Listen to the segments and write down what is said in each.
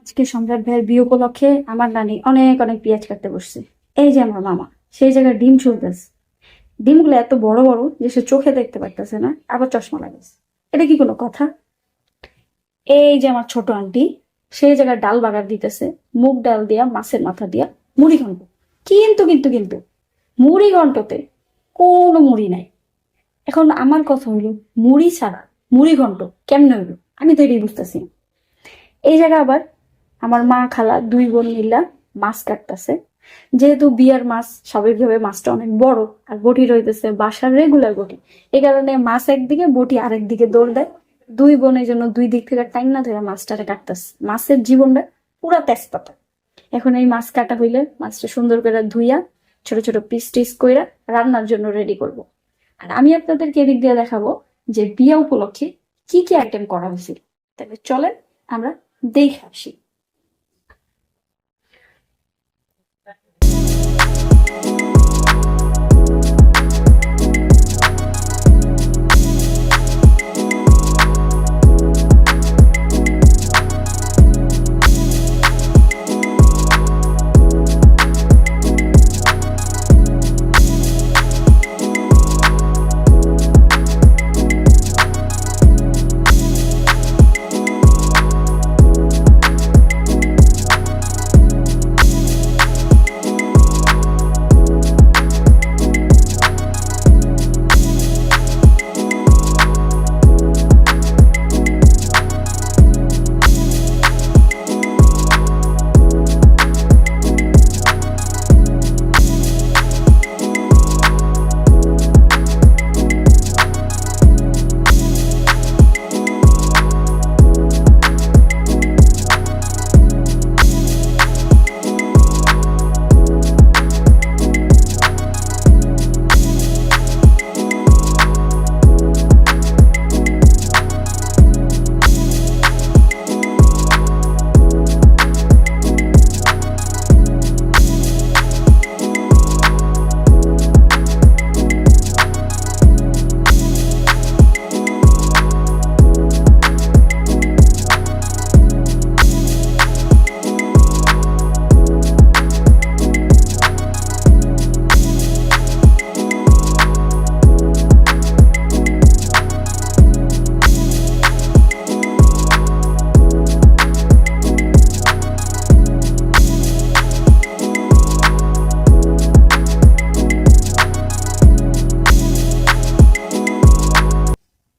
আজকে সম্রাট ভাইয়ের বিয়ে উপলক্ষে আমার নানি অনেক অনেক পেঁয়াজ কাটতে বসছে। এই যে আমার মামা সেই জায়গায় ডিম ছুলতেছে। ডিমগুলো এত বড় বড় যে সে চোখে দেখতে পারতেছে না, আবার চশমা লাগাইছে। এটা কি কোনো কথা? এই যে আমার ছোট আন্টি সেই জায়গায় ডাল বাগার দিতেছে, মুগ ডাল দিয়া মাছের মাথা দিয়া মুড়ি ঘন্ট। কিন্তু কিন্তু কিন্তু মুড়ি ঘন্টতে কোনো মুড়ি নাই। এখন আমার কথা হইলো, মুড়ি ছাড়া মুড়ি ঘন্ট কেমনে হইলো? আমি তো এটাই বুঝতেছি না। এই জায়গা আবার আমার মা খালা দুই বোন মিল্লা মাছ কাটতেছে। যেহেতু বিয়ার মাছ, স্বাভাবিকভাবে মাছটা অনেক বড়, আর বটি রইতেছে বাসার রেগুলার বটি। এই কারণে মাছ একদিকে, বটি আরেক দিকে দৌড় দেয়। দুই বোনের জন্য দুই দিক থেকে টাইম না ধরে মাছটারে কাটতেছে। মাছের জীবনটা পুরা তেজপাতা। এখন এই মাছ কাটা হইলে মাছটা সুন্দর করে ধুইয়া ছোট ছোট পিস টিস কইরা রান্নার জন্য রেডি করব। আর আমি আপনাদেরকে এদিক দিয়ে দেখাবো যে বিয়া উপলক্ষে কি কি আইটেম করা হয়েছিল। তাহলে চলেন আমরা দেখে আসি।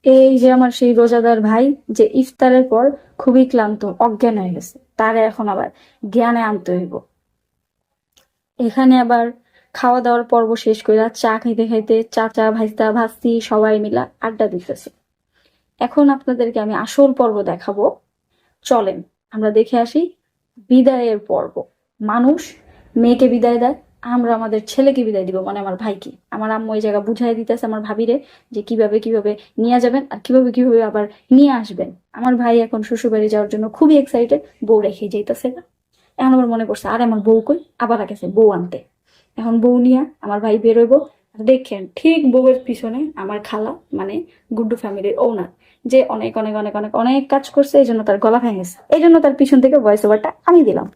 এই যে আমার সেই রোজাদার ভাই, যে ইফতারের পর খুবই ক্লান্ত, অজ্ঞান হয়ে গেছে, তারে এখন আবার জ্ঞানে আনতে হইব। এখানে আবার খাওয়া দাওয়ার পর্ব শেষ করে চা খাইতে খাইতে চাচা ভাইস্তা ভাস্তি সবাই মিলা আড্ডা দিতেছে। এখন আপনাদেরকে আমি আসল পর্ব দেখাবো। চলেন আমরা দেখে আসি বিদায়ের পর্ব। মানুষ মেয়েকে বিদায় দেয়, আমরা আমাদের ছেলেকে বিদায় দিব, মানে আমার ভাইকে। আমার আম্মু ওই জায়গা বুঝাই দিতেছে আমার ভাবিরে যে কিভাবে কিভাবে নিয়ে যাবেন আর কিভাবে কিভাবে আবার নিয়ে আসবেন। আমার ভাই এখন শ্বশুরবাড়ি যাওয়ার জন্য খুবই এক্সাইটেড, বউ রেখে যাইতেছে না। এখন আমার মনে পড়ছে, আর আমার বউ কই, আবার গেছে বউ আনতে। এখন বউ নিয়ে আমার ভাই বেরোইব। আর দেখেন ঠিক বউয়ের পিছনে আমার খালা, মানে গুড্ডু ফ্যামিলির ওনার, যে অনেক অনেক অনেক অনেক অনেক কাজ করছে, এই জন্য তার গলা ভেঙেছে, এই জন্য তার পিছন থেকে ভয়েস ওভারটা আমি দিলাম।